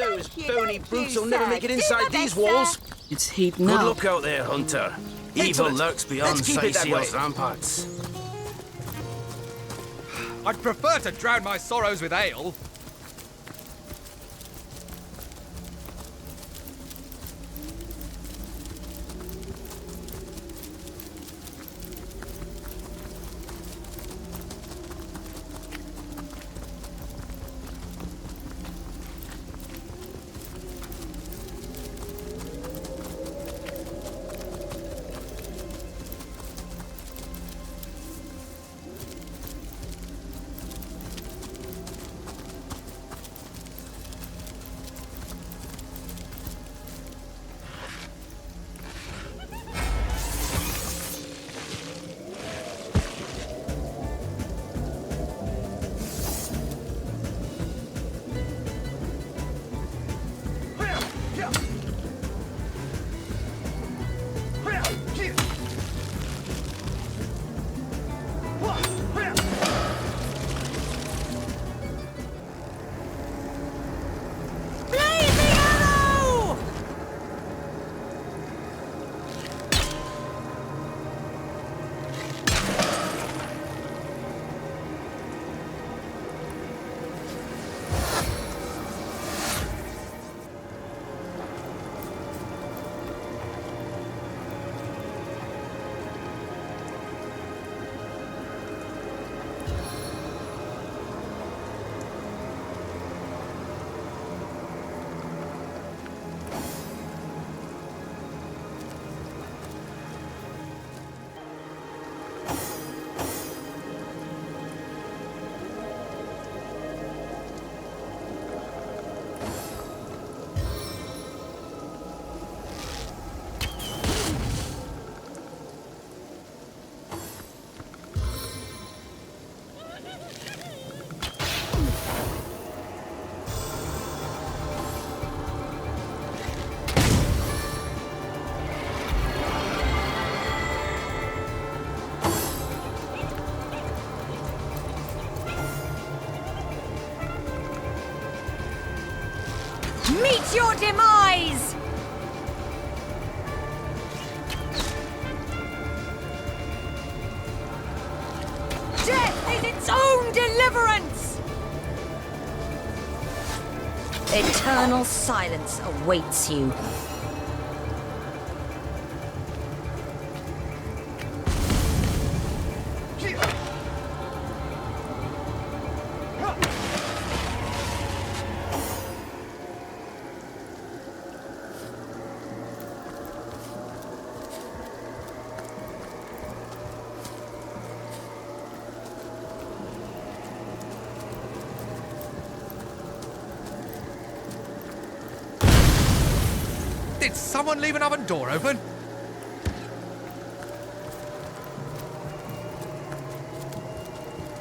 Those bony brutes will never make it inside these walls. It's heating Good up. luck out there, Hunter. Evil Excellent. lurks beyond Let's keep it that Cyseal's way. ramparts. I'd prefer to drown my sorrows with ale. Meet your demise! Death is its own deliverance! Eternal silence awaits you. Did someone leave an oven door open?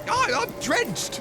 Oh, I'm drenched!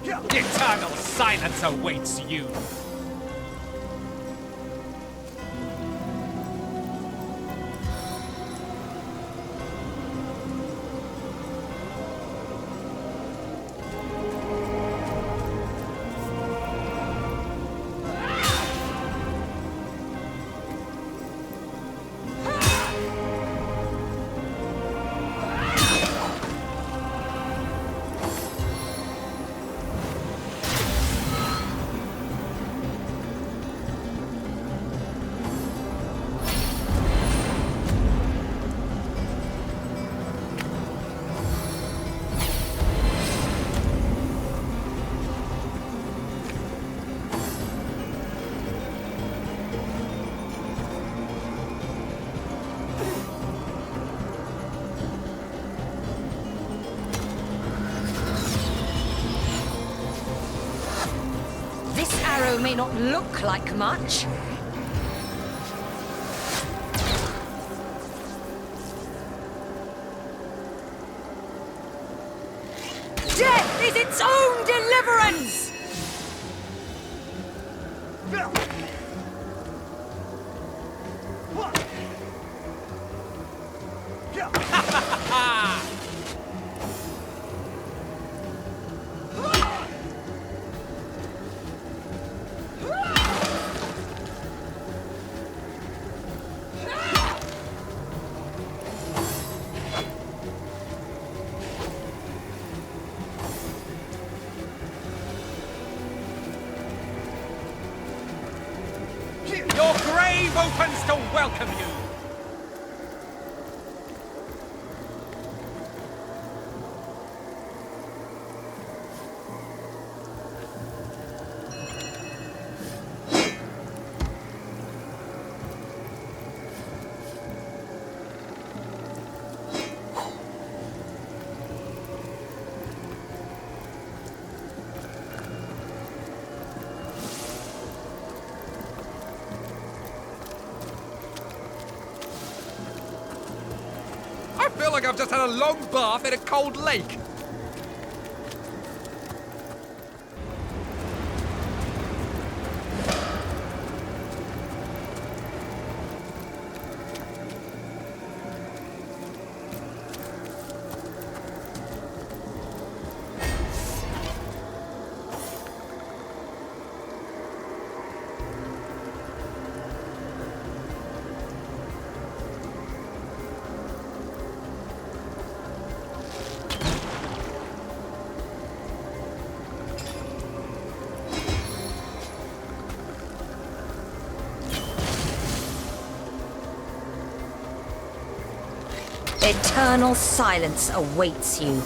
Eternal silence awaits you. May not look like much. Death is its own deliverance! Your grave opens to welcome you! I feel like I've just had a long bath in a cold lake. Eternal silence awaits you.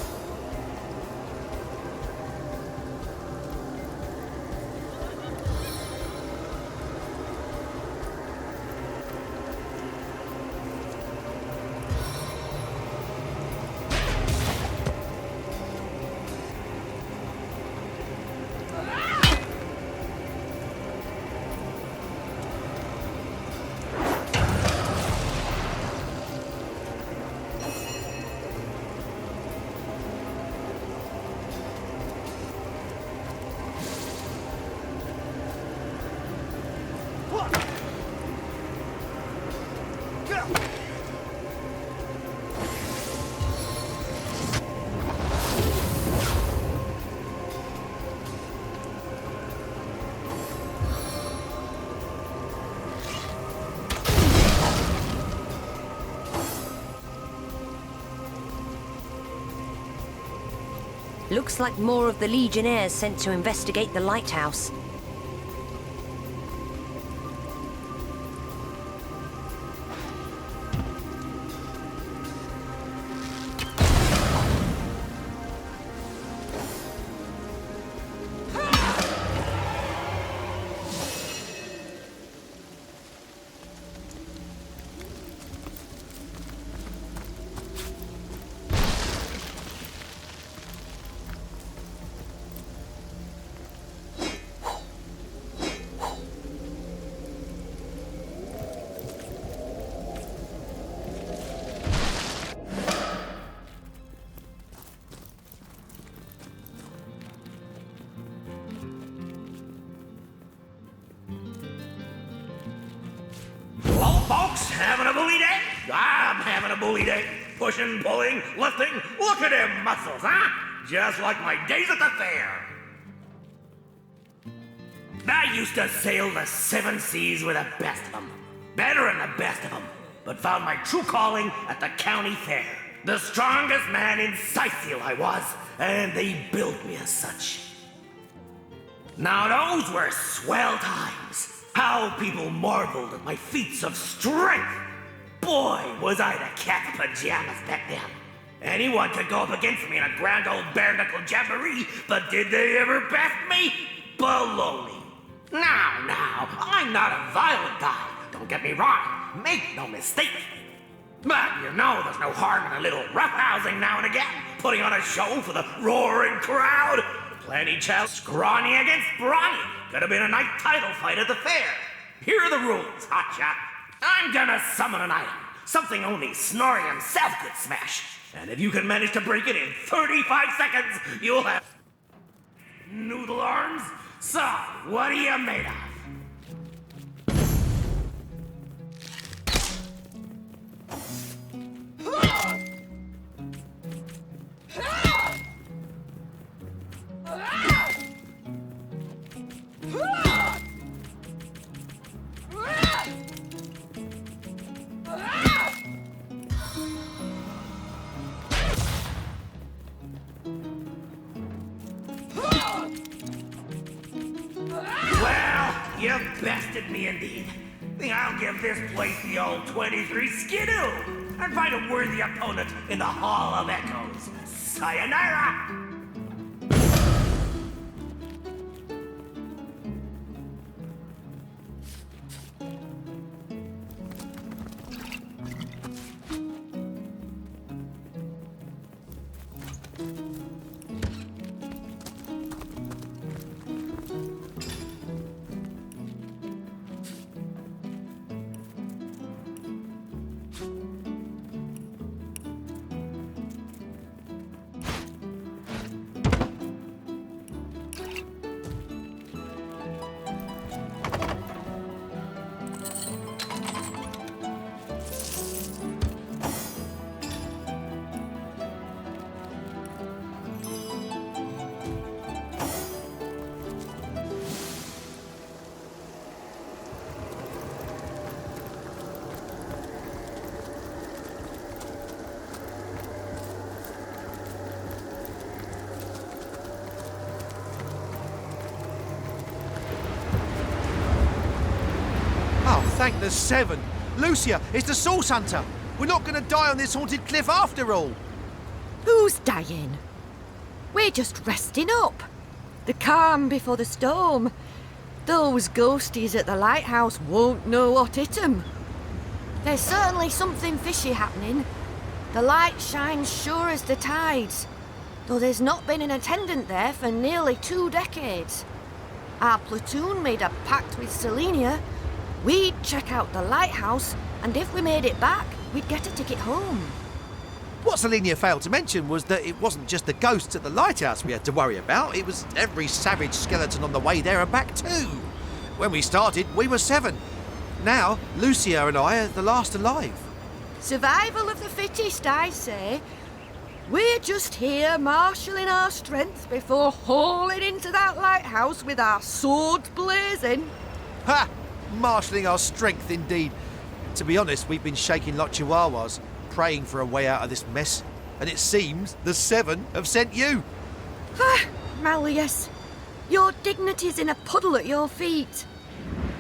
Looks like more of the Legionnaires sent to investigate the lighthouse. bully day. Pushing, pulling, lifting. Look at them muscles, huh? Just like my days at the fair. I used to sail the 7 seas with the best of them. Better than the best of them. But found my true calling at the county fair. The strongest man in Cyseal I was, and they built me as such. Now those were swell times. How people marveled at my feats of strength. Boy, was I the cat's pajamas back then. Anyone could go up against me in a grand old bare-knuckle jamboree, but did they ever best me? Baloney. Now, I'm not a violent guy. Don't get me wrong. Make no mistake. But you know there's no harm in a little roughhousing now and again, putting on a show for the roaring crowd. Plenty chance scrawny against brawny. Could have been a nice title fight at the fair. Here are the rules, hotshot. I'm gonna summon an item, something only Snorri himself could smash. And if you can manage to break it in 35 seconds, you'll have noodle arms. So, what are you made of? Well, you bested me indeed. I'll give this place the old 23 skidoo and find a worthy opponent in the Hall of Echoes. Sayonara! Thank the 7. Lucia, it's the Source Hunter. We're not going to die on this haunted cliff after all. Who's dying? We're just resting up. The calm before the storm. Those ghosties at the lighthouse won't know what hit 'em. There's certainly something fishy happening. The light shines sure as the tides, though there's not been an attendant there for nearly 2 decades. Our platoon made a pact with Selenia. We'd check out the lighthouse, and if we made it back, we'd get a ticket home. What Selenia failed to mention was that it wasn't just the ghosts at the lighthouse we had to worry about, it was every savage skeleton on the way there and back too. When we started, we were 7. Now, Lucia and I are the last alive. Survival of the fittest, I say. We're just here marshalling our strength before hauling into that lighthouse with our swords blazing. Ha! Marshalling our strength, indeed. To be honest, we've been shaking like chihuahuas, praying for a way out of this mess. And it seems the 7 have sent you. Ah, Malleus, your dignity's in a puddle at your feet.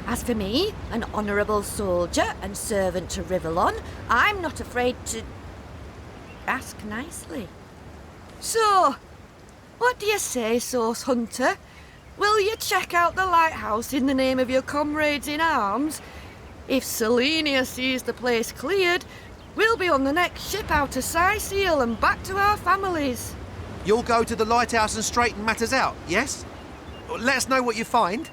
As for me, an honourable soldier and servant to Rivellon, I'm not afraid to ask nicely. So, what do you say, Source Hunter? Will you check out the lighthouse in the name of your comrades in arms? If Selenia sees the place cleared, we'll be on the next ship out to Cyseal and back to our families. You'll go to the lighthouse and straighten matters out, yes? Let us know what you find.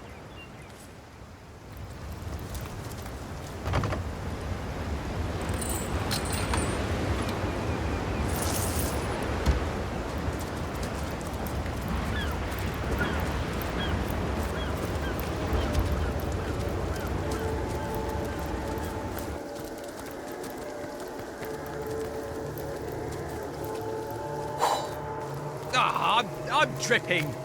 I'm tripping.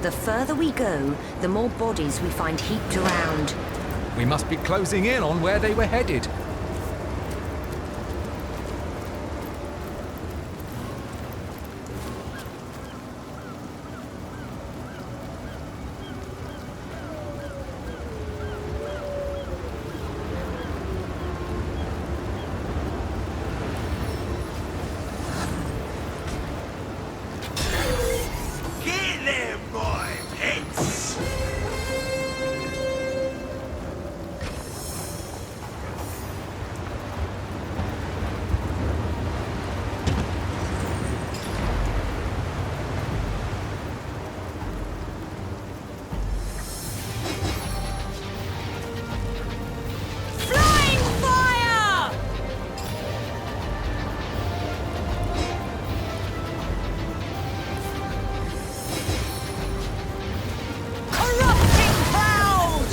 The further we go, the more bodies we find heaped around. We must be closing in on where they were headed. Get them, my pets! Flying fire! Corrupting cloud!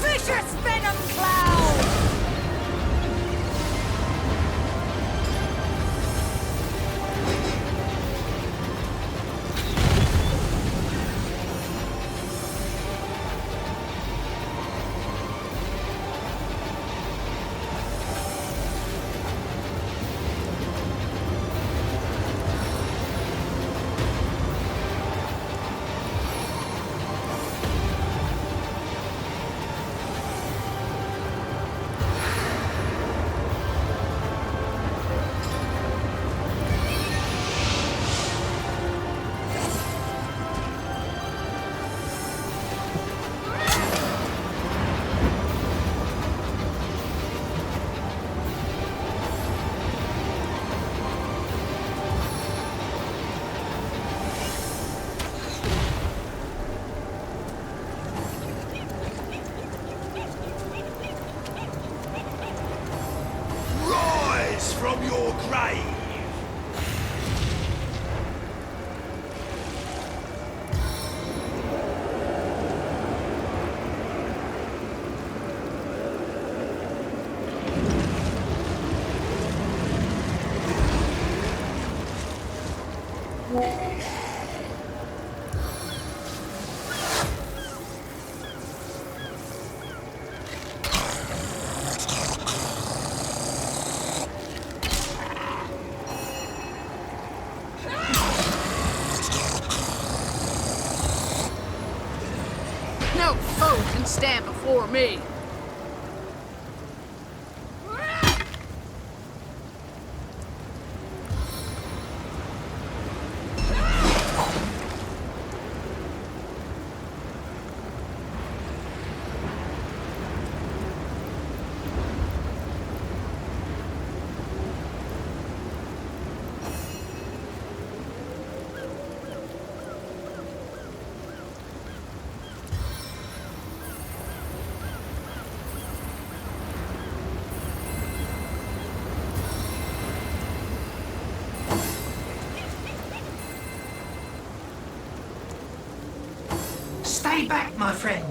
Vicious venom cloud! Rise from your grave! No foe can stand before me. Stay back, my friend.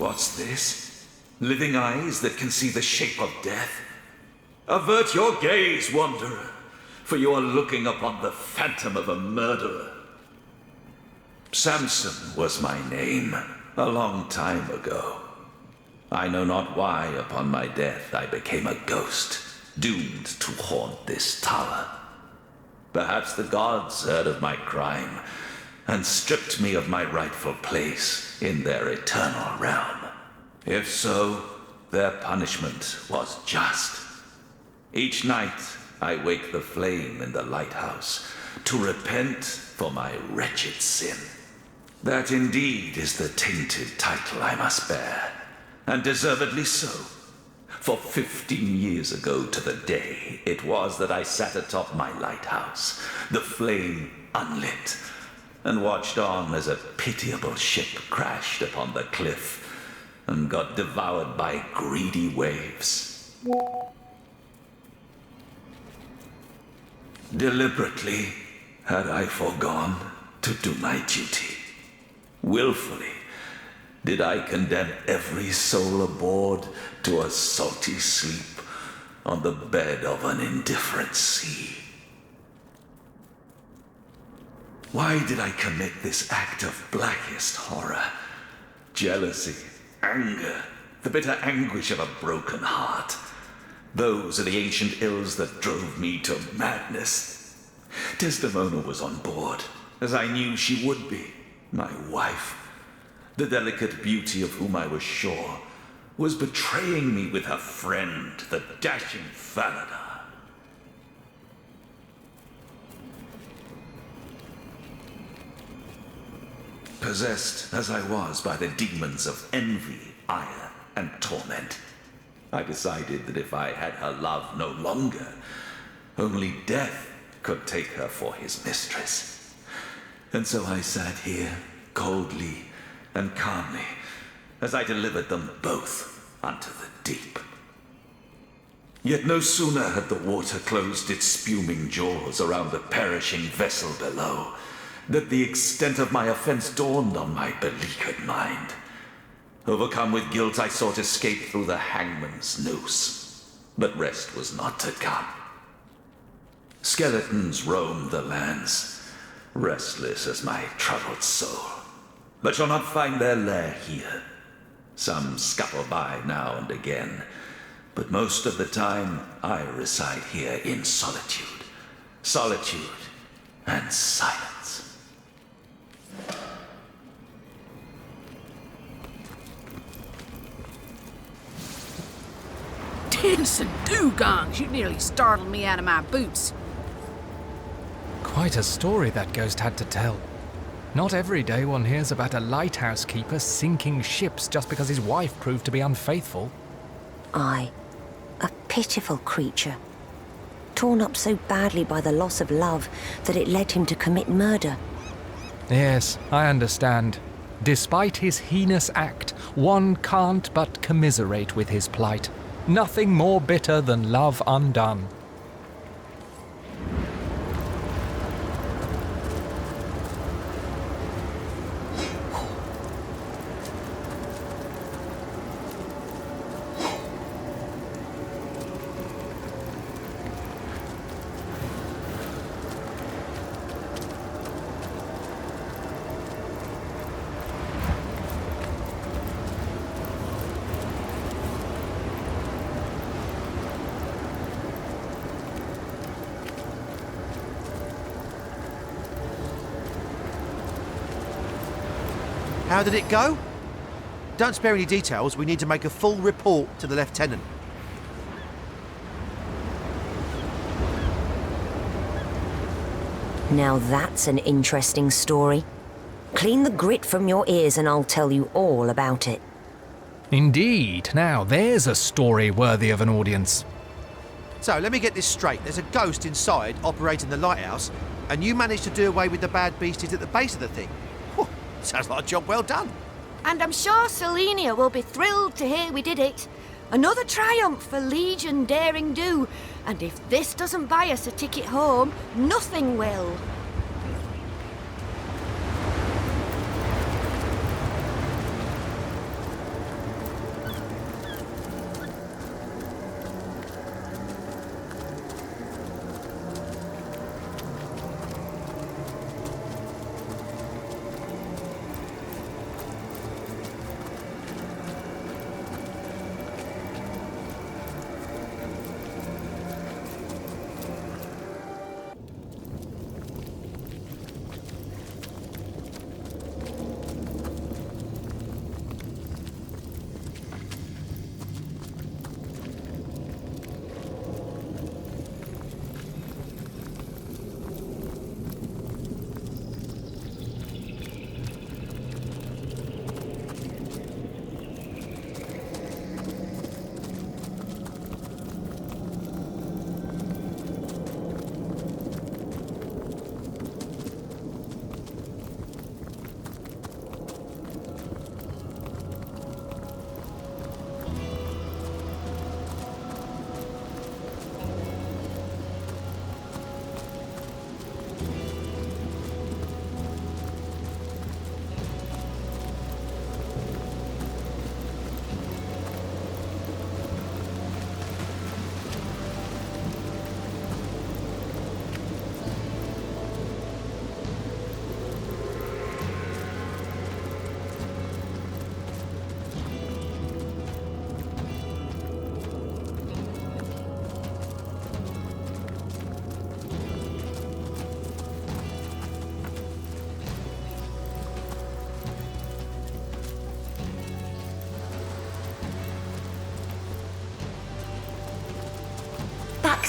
What's this? Living eyes that can see the shape of death? Avert your gaze, wanderer, for you are looking upon the phantom of a murderer. Samson was my name, a long time ago. I know not why upon my death I became a ghost, doomed to haunt this tower. Perhaps the gods heard of my crime and stripped me of my rightful place in their eternal realm. If so, their punishment was just. Each night I wake the flame in the lighthouse to repent for my wretched sin. That indeed is the tainted title I must bear, and deservedly so. For 15 years ago to the day it was that I sat atop my lighthouse, the flame unlit, and watched on as a pitiable ship crashed upon the cliff and got devoured by greedy waves. Deliberately had I forgone to do my duty. Willfully did I condemn every soul aboard to a salty sleep on the bed of an indifferent sea. Why did I commit this act of blackest horror? Jealousy, anger, the bitter anguish of a broken heart. Those are the ancient ills that drove me to madness. Desdemona was on board, as I knew she would be, my wife. The delicate beauty of whom I was sure was betraying me with her friend, the dashing Falada. Possessed as I was by the demons of envy, ire, and torment, I decided that if I had her love no longer, only death could take her for his mistress. And so I sat here, coldly and calmly, as I delivered them both unto the deep. Yet no sooner had the water closed its spuming jaws around the perishing vessel below, that the extent of my offense dawned on my beleaguered mind. Overcome with guilt, I sought escape through the hangman's noose, but rest was not to come. Skeletons roamed the lands, restless as my troubled soul, but shall not find their lair here. Some scuttle by now and again, but most of the time I reside here in solitude. Solitude and silence. Dancing dugongs, you nearly startled me out of my boots. Quite a story that ghost had to tell. Not every day one hears about a lighthouse keeper sinking ships just because his wife proved to be unfaithful. Aye, a pitiful creature. Torn up so badly by the loss of love that it led him to commit murder. Yes, I understand. Despite his heinous act, one can't but commiserate with his plight. Nothing more bitter than love undone. How did it go? Don't spare any details. We need to make a full report to the lieutenant. Now that's an interesting story. Clean the grit from your ears and I'll tell you all about it. Indeed. Now, there's a story worthy of an audience. So, let me get this straight. There's a ghost inside operating the lighthouse, and you managed to do away with the bad beasties at the base of the thing. Whew, sounds like a job well done. And I'm sure Selenia will be thrilled to hear we did it. Another triumph for Legion Daring Do. And if this doesn't buy us a ticket home, nothing will.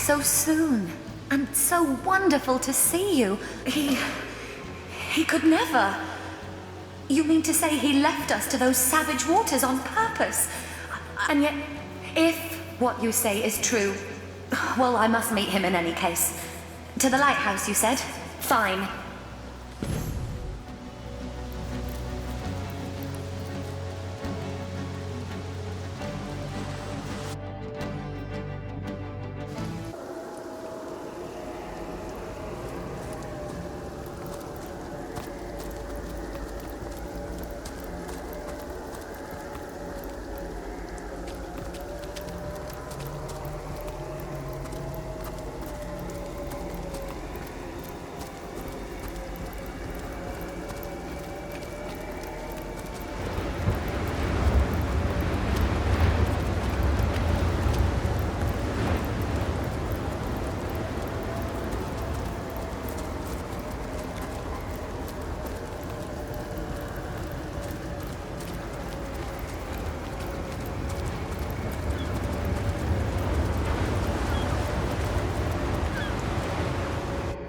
so soon. And so wonderful to see you. He could never. You mean to say he left us to those savage waters on purpose? And yet, if what you say is true, well, I must meet him in any case. To the lighthouse, you said? Fine.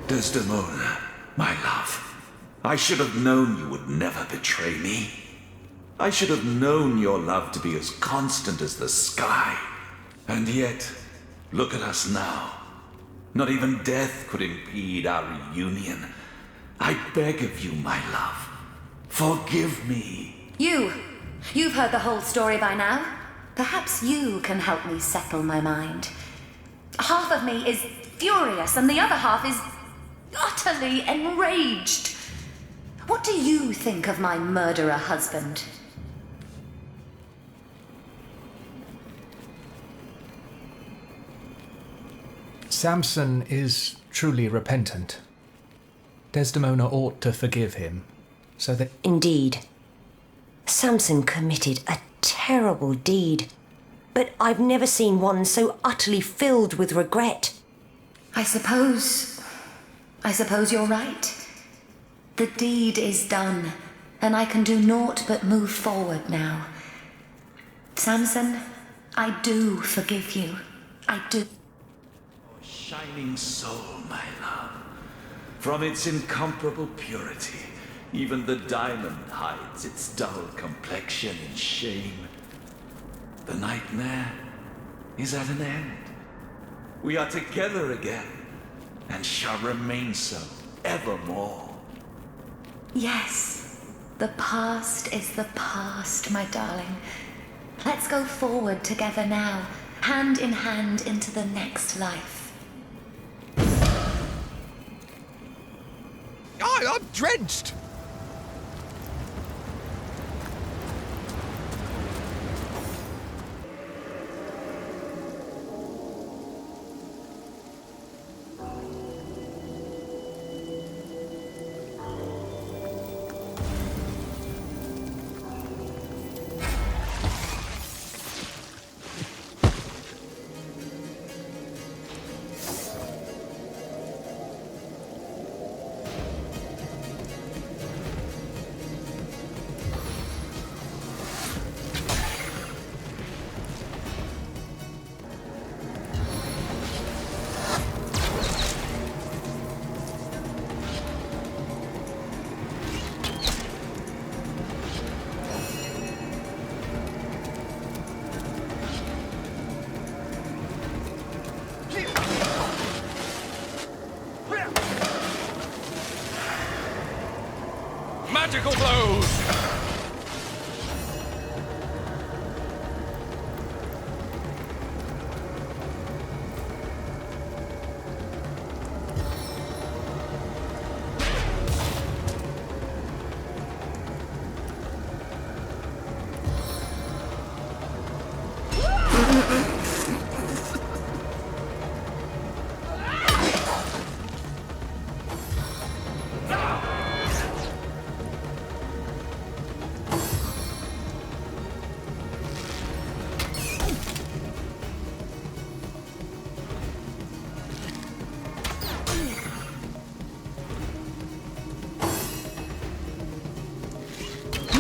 Desdemona, my love, I should have known you would never betray me. I should have known your love to be as constant as the sky. And yet, look at us now. Not even death could impede our reunion. I beg of you, my love, forgive me. You've heard the whole story by now. Perhaps you can help me settle my mind. Half of me is furious and the other half is utterly enraged. What do you think of my murderer husband? Samson is truly repentant. Desdemona ought to forgive him, so that... Indeed. Samson committed a terrible deed, but I've never seen one so utterly filled with regret. I suppose you're right. The deed is done, and I can do naught but move forward now. Samson, I do forgive you. I do. Shining soul, my love. From its incomparable purity, even the diamond hides its dull complexion in shame. The nightmare is at an end. We are together again, and shall remain so evermore. Yes, the past is the past, my darling. Let's go forward together now, hand in hand into the next life. I'm drenched! Magical blows!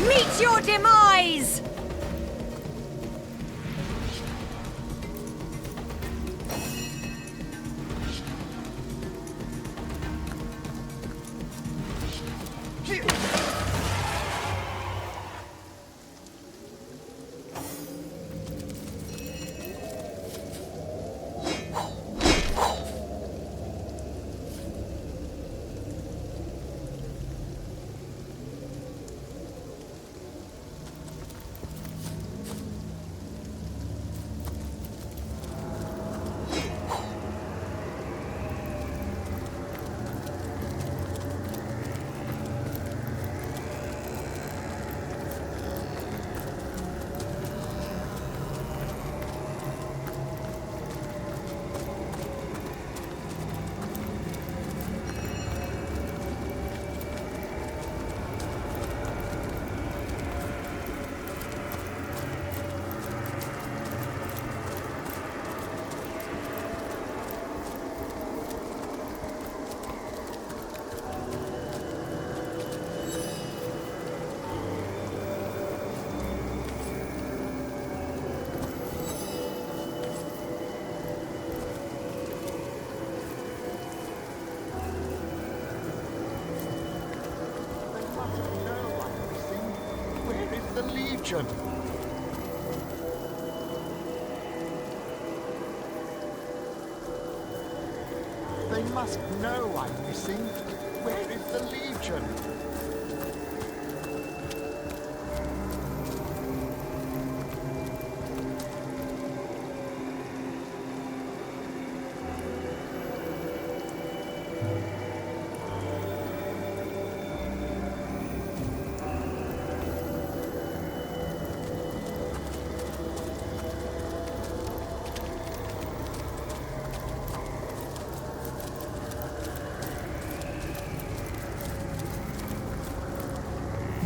Meet your demise! Legion. They must know I'm missing. Where is the Legion?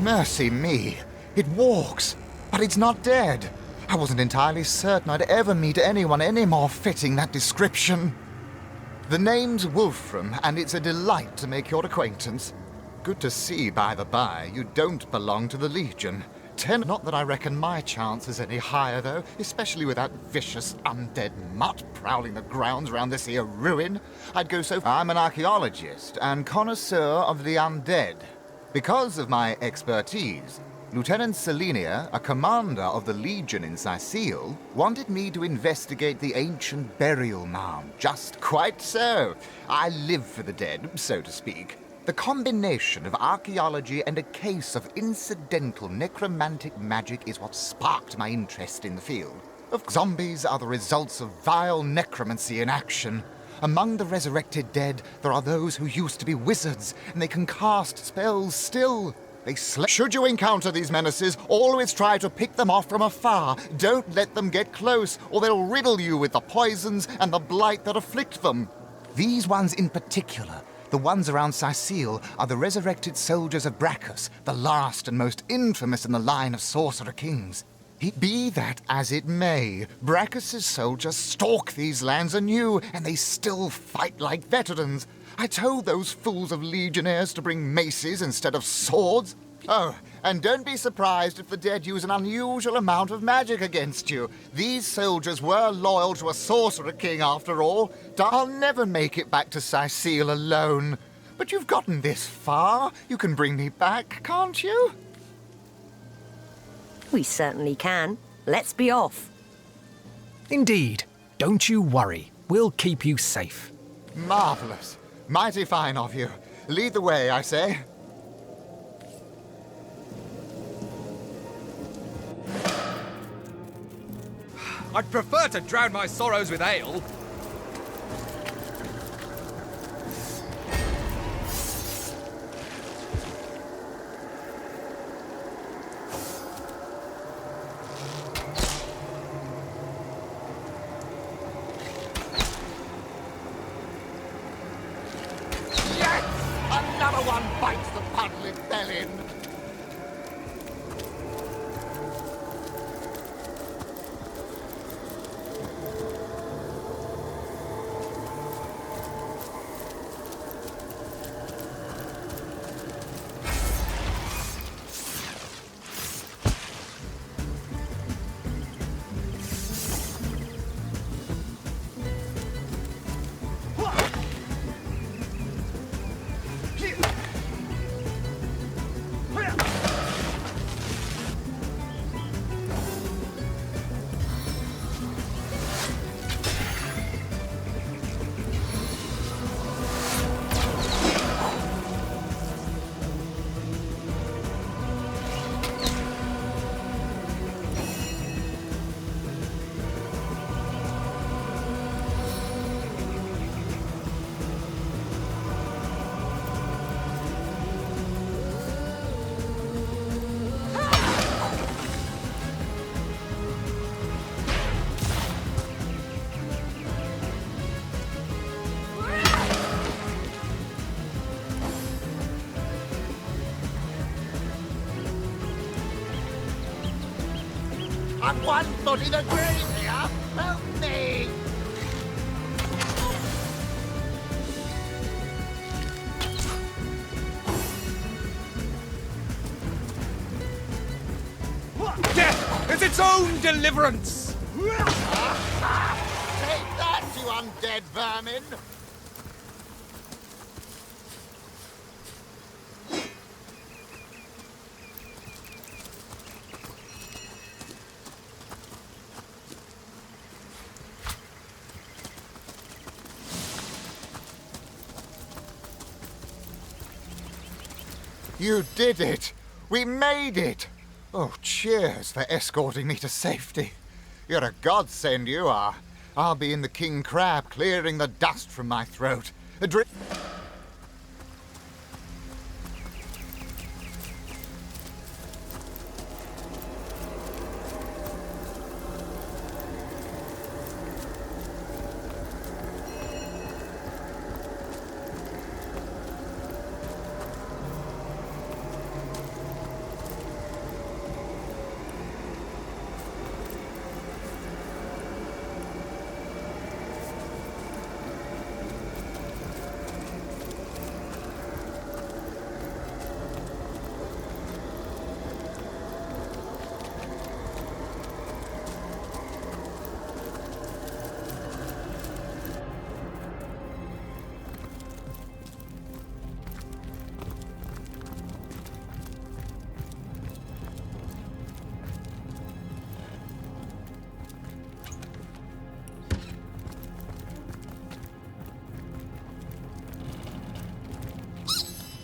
Mercy me, it walks, but it's not dead. I wasn't entirely certain I'd ever meet anyone any more fitting that description. The name's Wolfram, and it's a delight to make your acquaintance. Good to see, by the by, you don't belong to the Legion. Not that I reckon my chance is any higher, though, especially with that vicious undead mutt prowling the grounds round this here ruin. I'd go so far. I'm an archaeologist and connoisseur of the undead. Because of my expertise, Lieutenant Selenia, a commander of the Legion in Cyseal, wanted me to investigate the ancient burial mound. Just quite so. I live for the dead, so to speak. The combination of archaeology and a case of incidental necromantic magic is what sparked my interest in the field. Zombies are the results of vile necromancy in action. Among the resurrected dead, there are those who used to be wizards, and they can cast spells still. Should you encounter these menaces, always try to pick them off from afar. Don't let them get close, or they'll riddle you with the poisons and the blight that afflict them. These ones in particular, the ones around Cyseal, are the resurrected soldiers of Brachus, the last and most infamous in the line of sorcerer kings. Be that as it may, Brachus' soldiers stalk these lands anew, and they still fight like veterans. I told those fools of legionnaires to bring maces instead of swords. Oh, and don't be surprised if the dead use an unusual amount of magic against you. These soldiers were loyal to a sorcerer king after all. I'll never make it back to Cyseal alone. But you've gotten this far. You can bring me back, can't you? We certainly can. Let's be off. Indeed. Don't you worry. We'll keep you safe. Marvelous. Mighty fine of you. Lead the way, I say. I'd prefer to drown my sorrows with ale. Another one bites the puddle it fell in. I'm 1 foot in the grave here. Help me! Death is its own deliverance! Take that, you undead vermin! You did it! We made it! Oh, cheers for escorting me to safety. You're a godsend, you are. I'll be in the king crab, clearing the dust from my throat. A drink.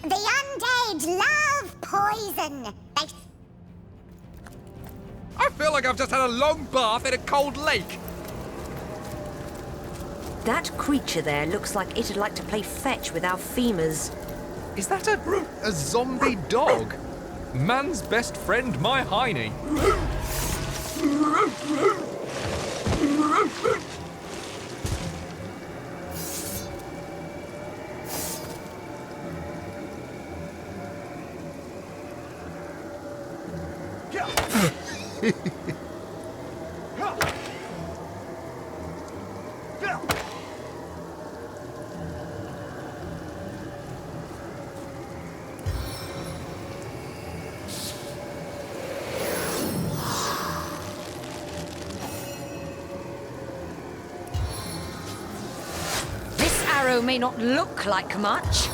The undead love poison. I feel like I've just had a long bath in a cold lake. That creature there looks like it'd like to play fetch with our femurs. Is that a zombie dog? Man's best friend, my hiney. This arrow may not look like much.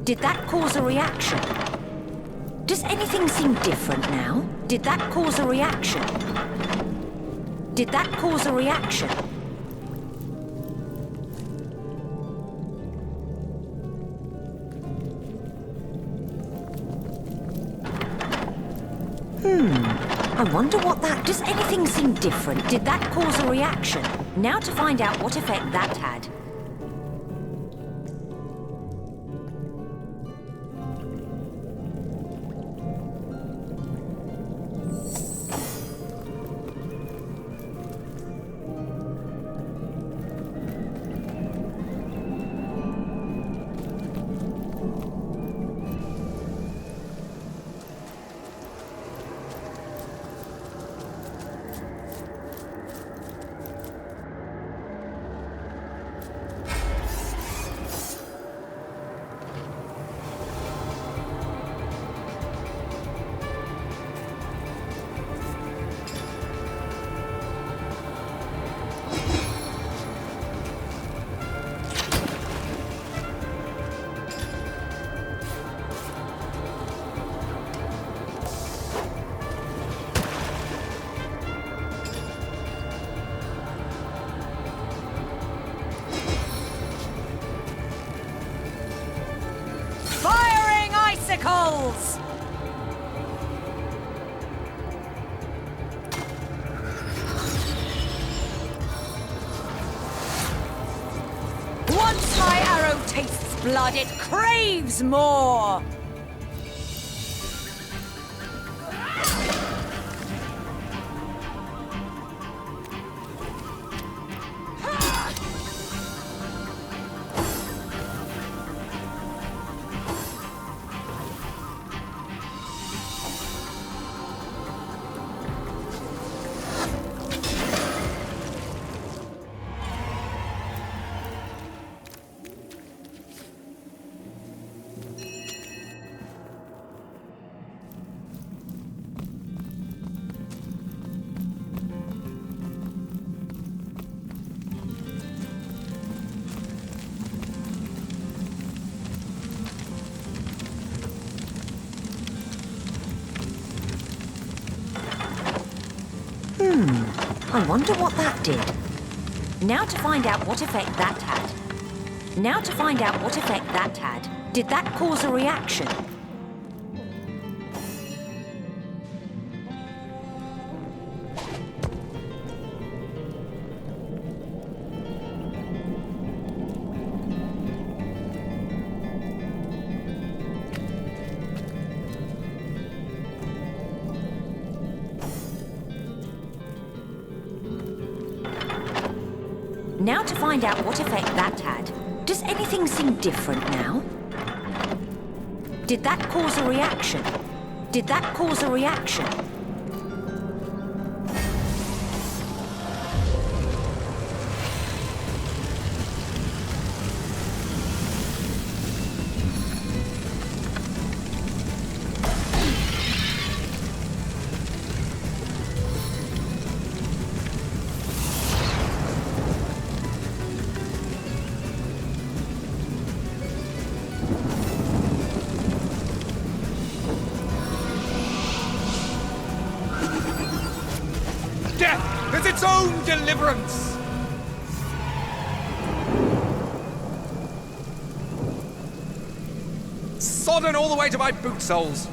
Did that cause a reaction? Does anything seem different now? Did that cause a reaction? Did that cause a reaction? I wonder what that... Does anything seem different? Did that cause a reaction? Now to find out what effect that had. blood, it craves more! I wonder what that did. Now to find out what effect that had. Now to find out what effect that had. Did that cause a reaction? Now to find out what effect that had. Does anything seem different now? Did that cause a reaction? Did that cause a reaction? Death is its own deliverance! Sodden all the way to my boot soles.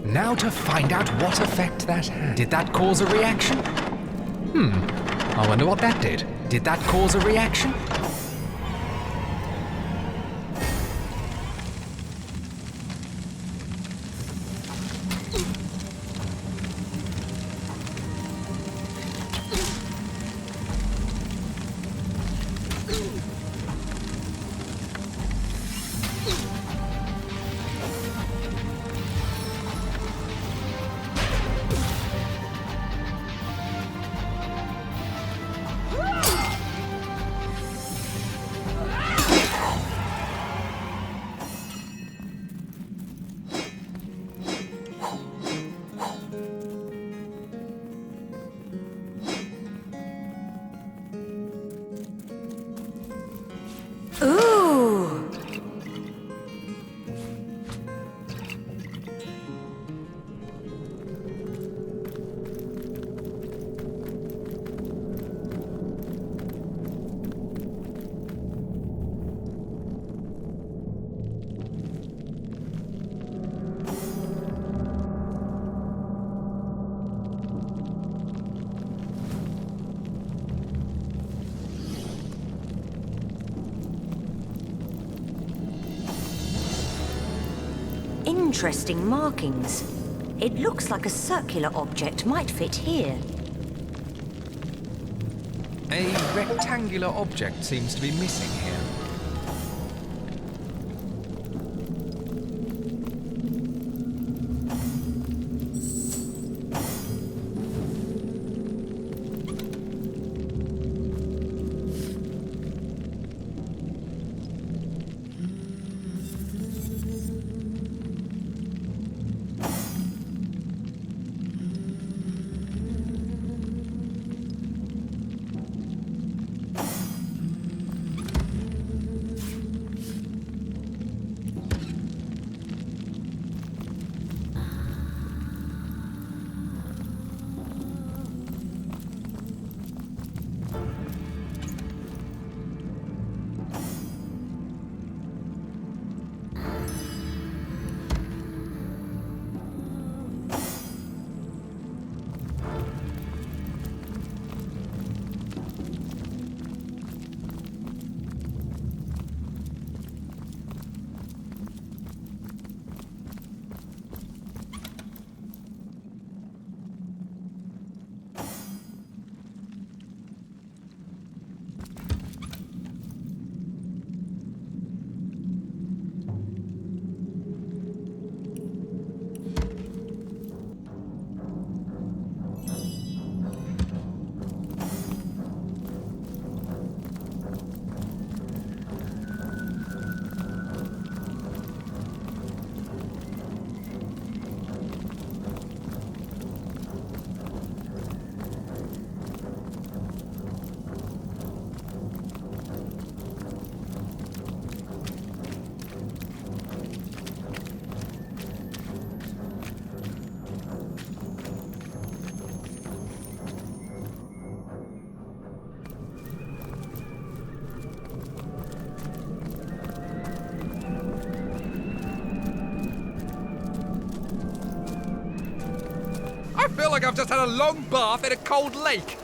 Now to find out what effect that had. Did that cause a reaction? I wonder what that did. Did that cause a reaction? Ooh! Interesting markings. It looks like a circular object might fit here. A rectangular object seems to be missing here. I feel like I've just had a long bath in a cold lake.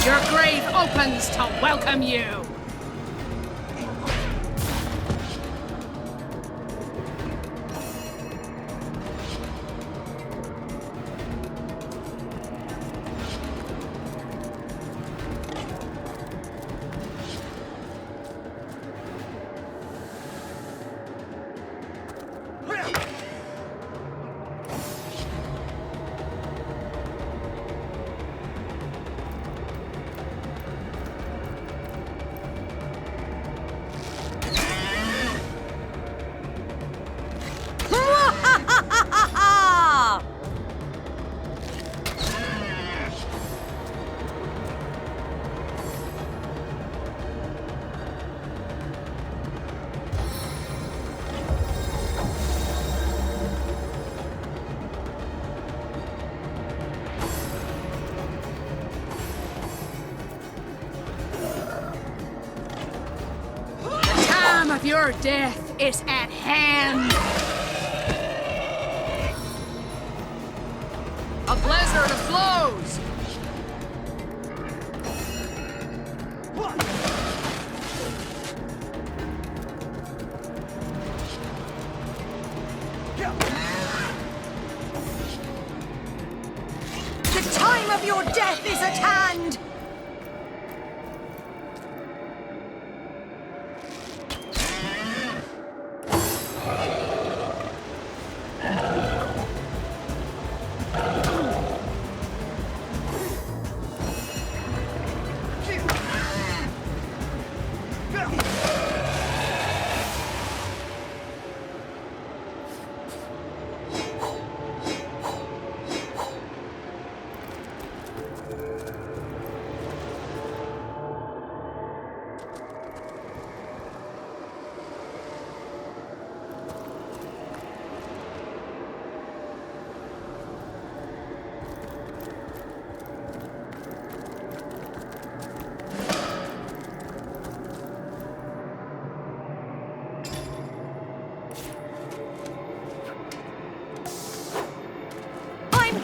Your grave opens to welcome you. Your death is at hand. A blizzard of blows. The time of your death is at hand!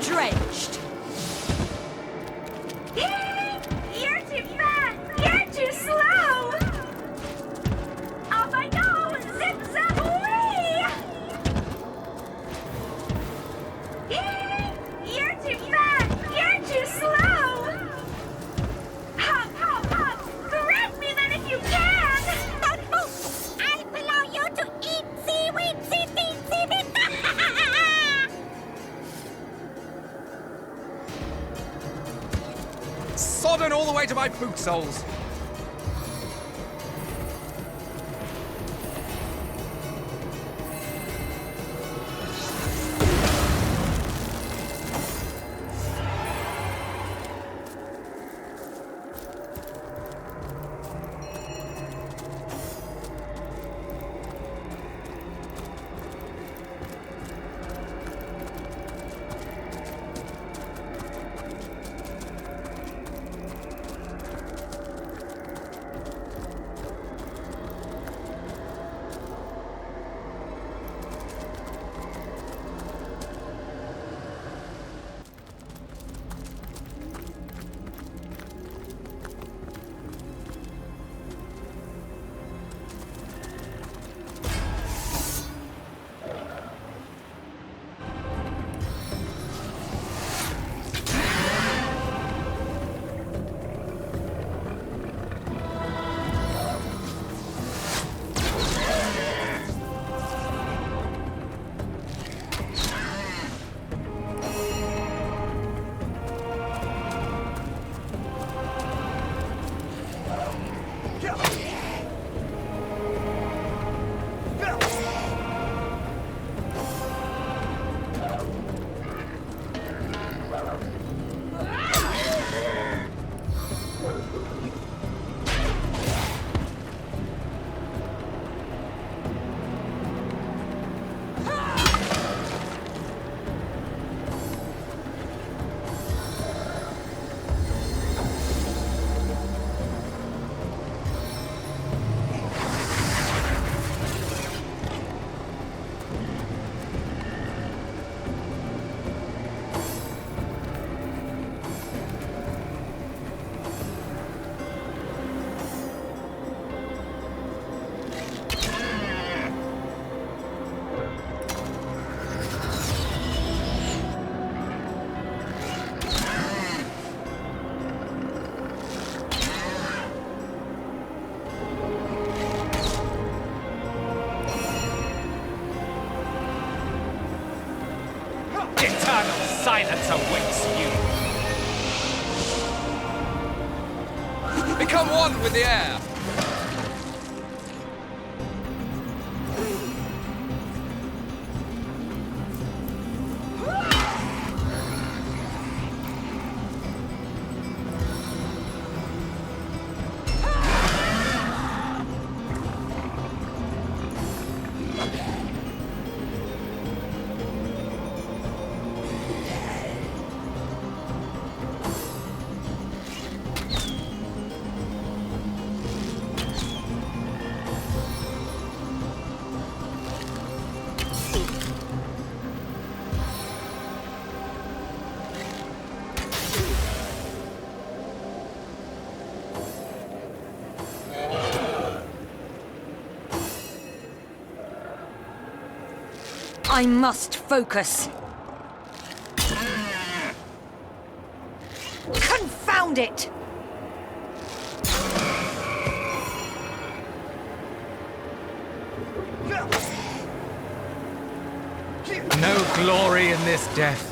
Drenched. You're too fast! You're too slow! Off I go! Zip zap away! You're too fast! You're too slow! Hop, hop, hop! Grab me then if you can! I'll allow you to eatsy weetsy teensy bit. Sodden all the way to my boot soles. silence awaits you. Become one with the air. I must focus. Confound it! No glory in this death.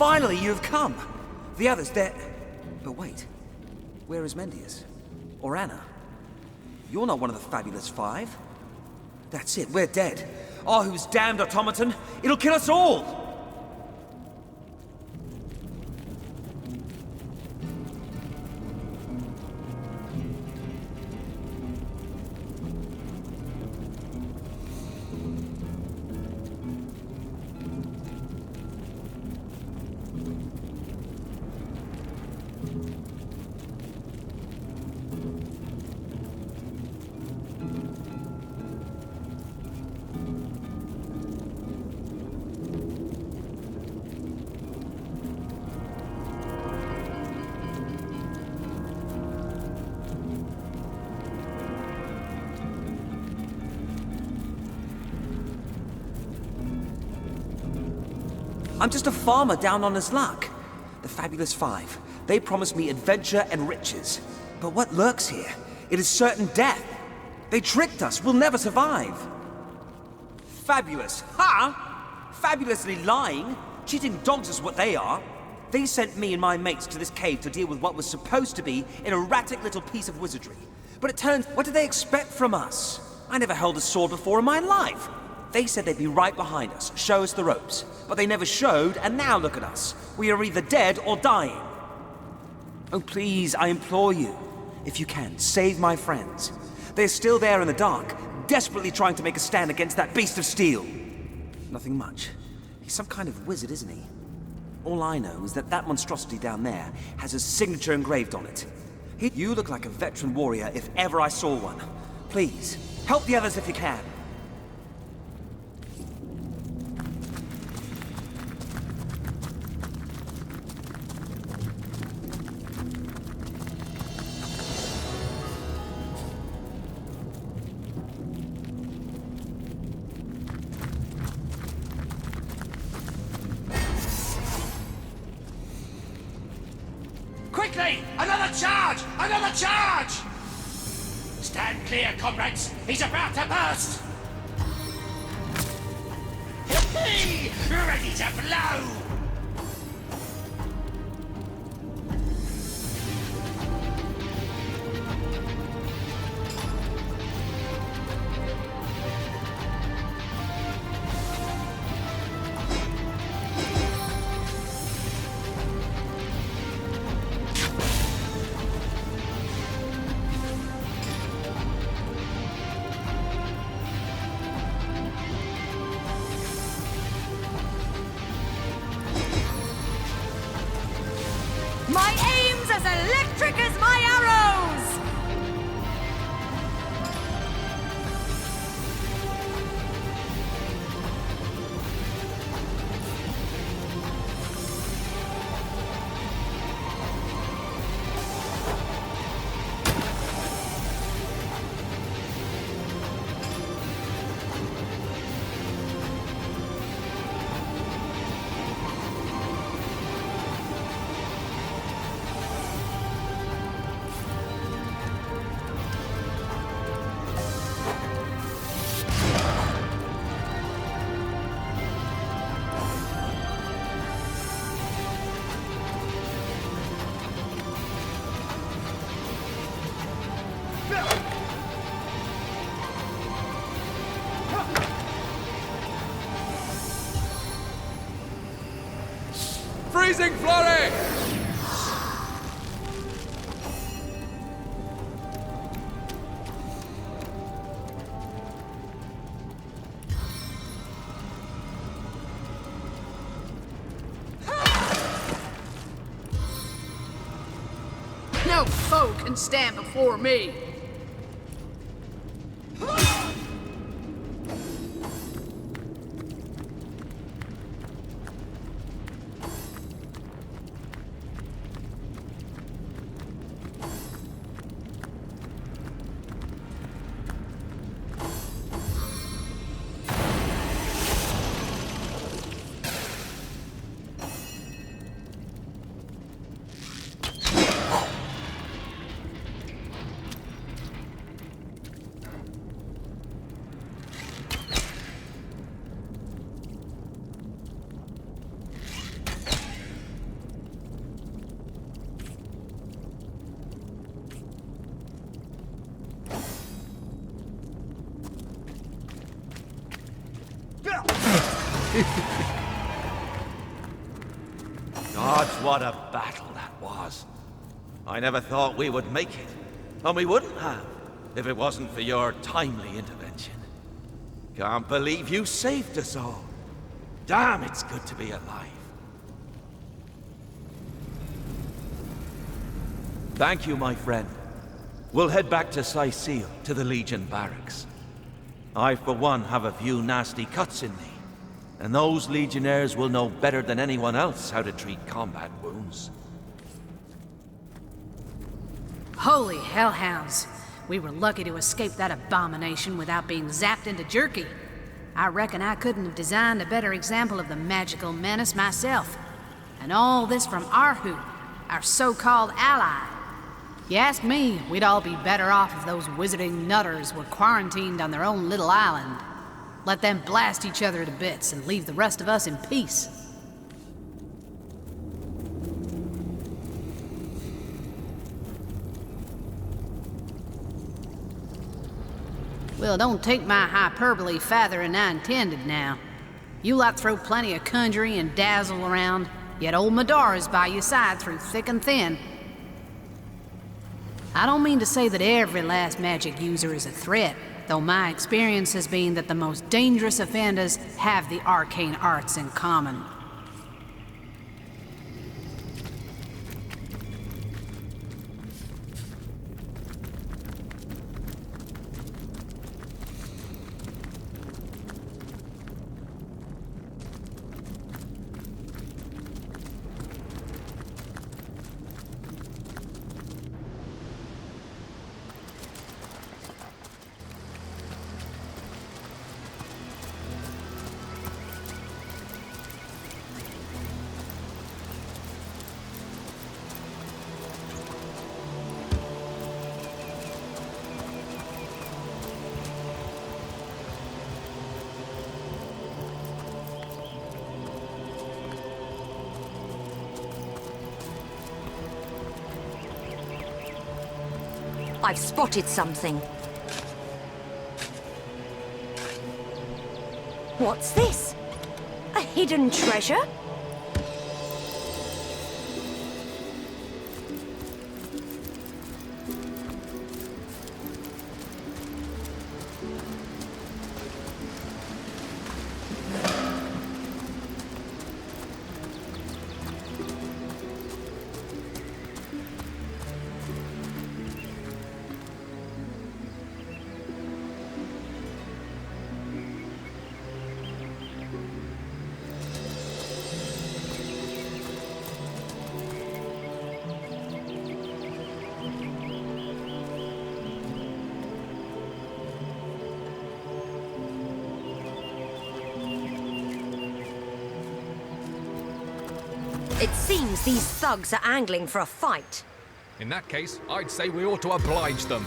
Finally, you've come! The others, they're... But wait. Where is Mendius? Or Anna? You're not one of the fabulous five. That's it, we're dead. Oh, who's damned automaton! It'll kill us all! I'm just a farmer down on his luck. The Fabulous Five. They promised me adventure and riches. But what lurks here? It is certain death. They tricked us. We'll never survive. Fabulous. Ha! Fabulously lying. Cheating dogs is what they are. They sent me and my mates to this cave to deal with what was supposed to be an erratic little piece of wizardry. But it turns, what did they expect from us? I never held a sword before in my life. They said they'd be right behind us, show us the ropes. But they never showed, and now look at us. We are either dead or dying. Oh, please, I implore you. If you can, save my friends. They're still there in the dark, desperately trying to make a stand against that beast of steel. Nothing much. He's some kind of wizard, isn't he? All I know is that that monstrosity down there has his signature engraved on it. You look like a veteran warrior if ever I saw one. Please, help the others if you can. Quickly! Another charge! Another charge! Stand clear, comrades! He's about to burst! Ready to blow! Blazing flurry! No foe can stand before me. God, what a battle that was. I never thought we would make it. And we wouldn't have, if it wasn't for your timely intervention. Can't believe you saved us all. Damn, it's good to be alive. Thank you, my friend. We'll head back to Cyseal, to the Legion barracks. I, for one, have a few nasty cuts in me. And those Legionnaires will know better than anyone else how to treat combat wounds. Holy hellhounds. We were lucky to escape that abomination without being zapped into jerky. I reckon I couldn't have designed a better example of the magical menace myself. And all this from Arhu, our so-called ally. You ask me, we'd all be better off if those wizarding nutters were quarantined on their own little island. Let them blast each other to bits and leave the rest of us in peace. Well, don't take my hyperbole farther than I intended now. You lot throw plenty of conjuring and dazzle around, yet old Madara's by your side through thick and thin. I don't mean to say that every last magic user is a threat, though my experience has been that the most dangerous offenders have the arcane arts in common. I've spotted something. What's this? A hidden treasure? It seems these thugs are angling for a fight. In that case, I'd say we ought to oblige them.